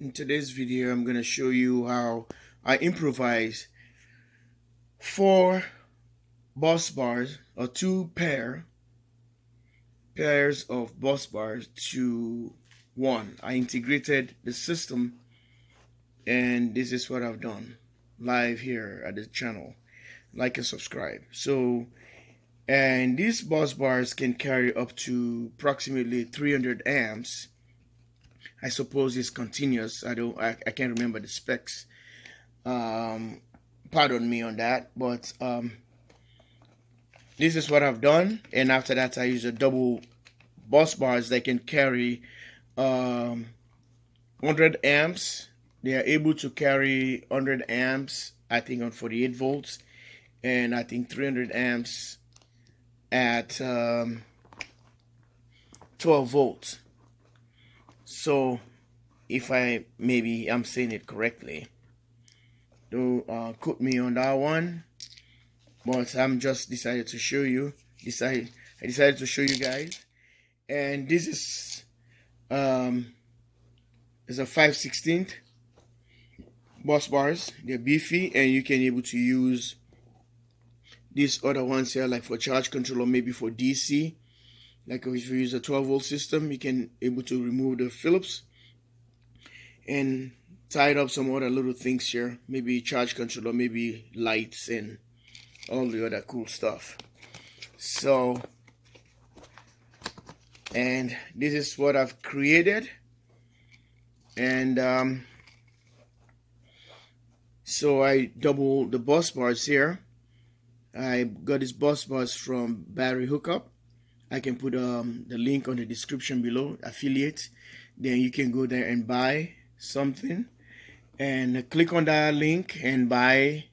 In today's video, I'm going to show you how I improvise 4 bus bars or 2 pairs of bus bars to 1. I integrated the system, and this is what I've done live here at the channel. Like and subscribe. And these bus bars can carry up to approximately 300 amps. I suppose it's continuous. I can't remember the specs. Pardon me on that, but this is what I've done. And after that, I use a double bus bars that can carry 100 amps. They are able to carry 100 amps, I think, on 48 volts, and I think 300 amps at 12 volts. So if maybe I'm saying it correctly, don't quote me on that one, but I'm just decided to show you. I decided to show you guys, and this is a 5/16 bus bars. They're beefy, and you can able to use these other ones here like for charge control or maybe for DC. Like if you use a 12 volt system, you can able to remove the Phillips and tied up some other little things here, maybe charge controller, maybe lights and all the other cool stuff. So, and this is what I've created, and so I double the bus bars here. I got these bus bars from Battery Hookup. I can put the link on the description below, affiliate. Then you can go there and buy something and click on that link and buy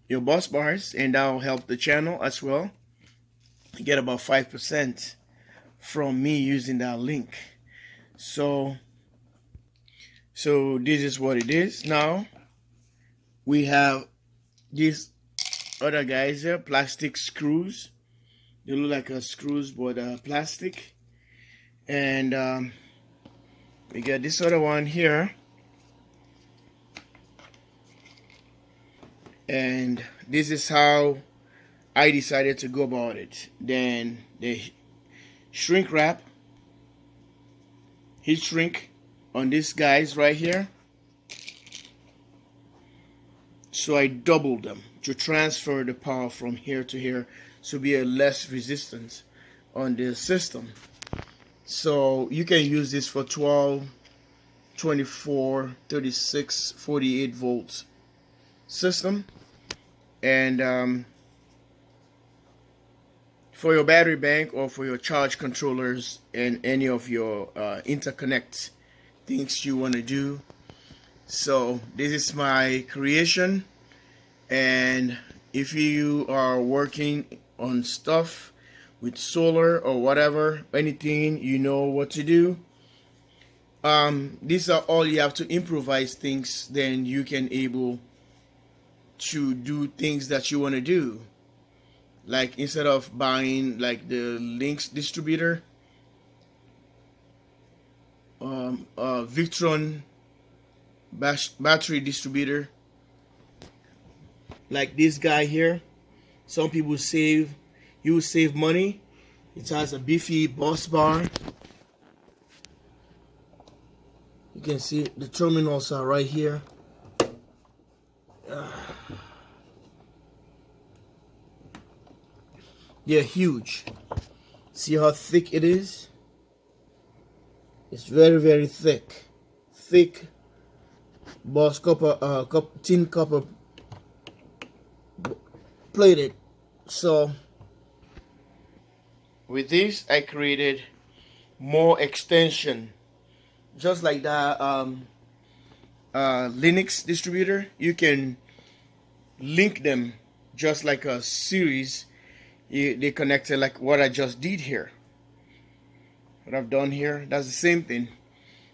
your bus bars, and that will help the channel as well. You get about 5% from me using that link. So this is what it is. Now we have these other guys here, plastic screws. They look like screws, but plastic. And we got this other one here. And this is how I decided to go about it. Then the shrink wrap, heat shrink on these guys right here. So I doubled them to transfer the power from here to here, to be a less resistance on the system. So you can use this for 12, 24, 36, 48 volts system. And for your battery bank or for your charge controllers and any of your interconnect things you want to do. So this is my creation, and if you are working on stuff with solar or whatever, anything, you know what to do. These are all you have to improvise things, then you can able to do things that you want to do. Like instead of buying like the Lynx distributor, Victron battery distributor, like this guy here, some people you save money. It has a beefy bus bar. You can see the terminals are right here. They're huge. See how thick it is? It's very, very thick. Thick bus copper, tin copper plated. So with this, I created more extension, just like that Linux distributor. You can link them just like a series. They connected like what I just did here. What I've done here, that's the same thing.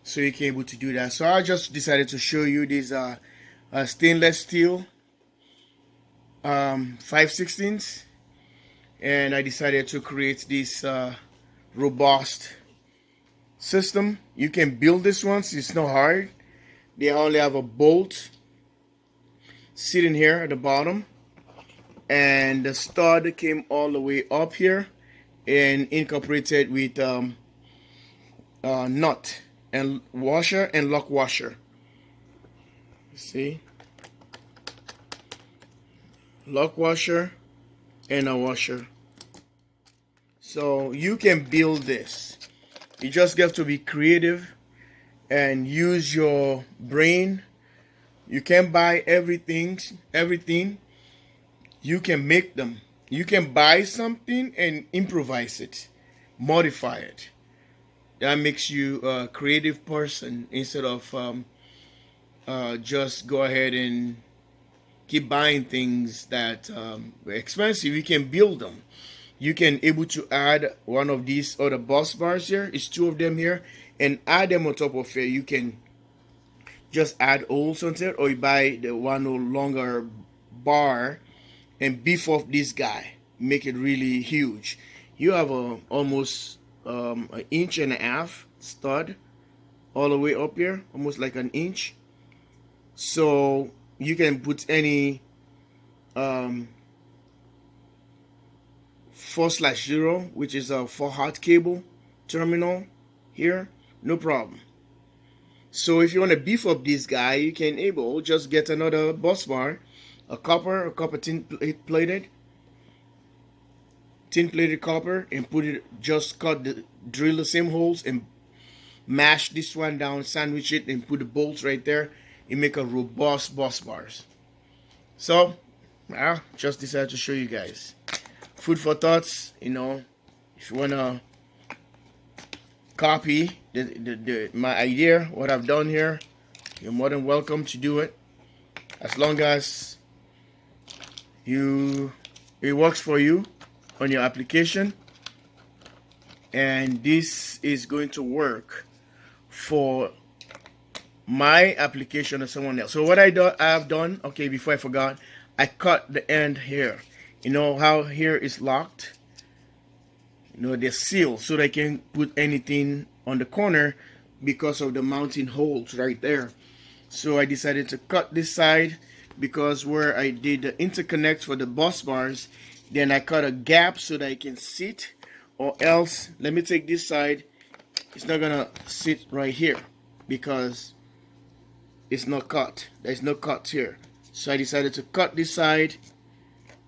So you can be able to do that. So I just decided to show you these stainless steel 5/16, and I decided to create this robust system. You can build this one, so it's not hard. They only have a bolt sitting here at the bottom, and the stud came all the way up here and incorporated with nut and washer and lock washer. See, lock washer and a washer. So you can build this. You just have to be creative and use your brain. You can buy everything. You can make them. You can buy something and improvise it, modify it. That makes you a creative person instead of just go ahead and keep buying things that are expensive. You can build them. You can able to add one of these other bus bars here. It's two of them here, and add them on top of it. You can just add holes onto it, or you buy the one longer bar and beef up this guy, make it really huge. You have a almost an inch and a half stud all the way up here, almost like an inch. So you can put any 4/0, which is a 4-hot cable terminal here, no problem. So if you want to beef up this guy, you can just get another bus bar, a copper tin plated copper, and put it, just drill the same holes and mash this one down, sandwich it, and put the bolts right there. You make a robust bus bars. So I just decided to show you guys. Food for thoughts, if you wanna copy my idea, what I've done here, you're more than welcome to do it, as long as it works for you on your application. And this is going to work for my application or someone else. So what I've done, okay, before I forgot, I cut the end here. You know how here is locked? They're sealed so they can put anything on the corner because of the mounting holes right there. So I decided to cut this side because where I did the interconnect for the bus bars, then I cut a gap so that I can sit, or else, let me take this side, it's not gonna sit right here because it's not cut. There's no cut here. So I decided to cut this side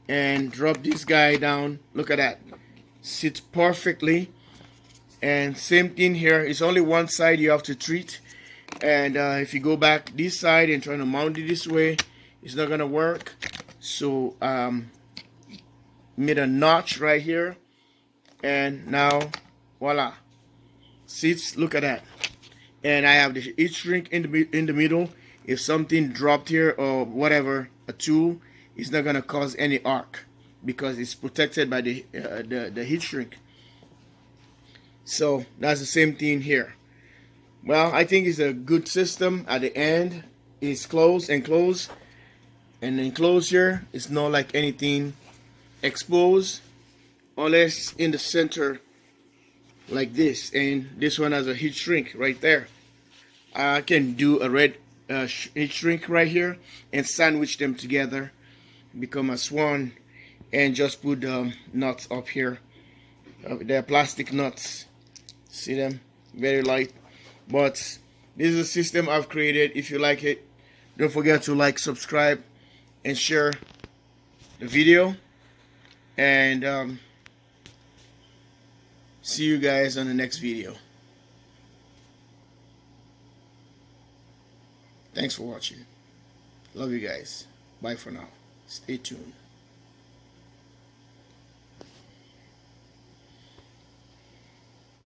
and drop this guy down. Look at that, sits perfectly. And same thing here, it's only one side you have to treat. And if you go back this side and try to mount it this way, it's not gonna work. So made a notch right here, and now voila, sits. Look at that. And I have the heat shrink in the middle. If something dropped here or whatever, a tool, it's not gonna cause any arc because it's protected by the heat shrink. So that's the same thing here. Well, I think it's a good system. At the end, it's closed and closed, and the enclosure is not like anything exposed, unless in the center like this. And this one has a heat shrink right there. I can do a red heat shrink right here and sandwich them together, become a swan, and just put nuts up here. They're plastic nuts. See them? Very light. But this is a system I've created. If you like it, don't forget to like, subscribe, and share the video. And see you guys on the next video. Thanks for watching. Love you guys. Bye for now. Stay tuned.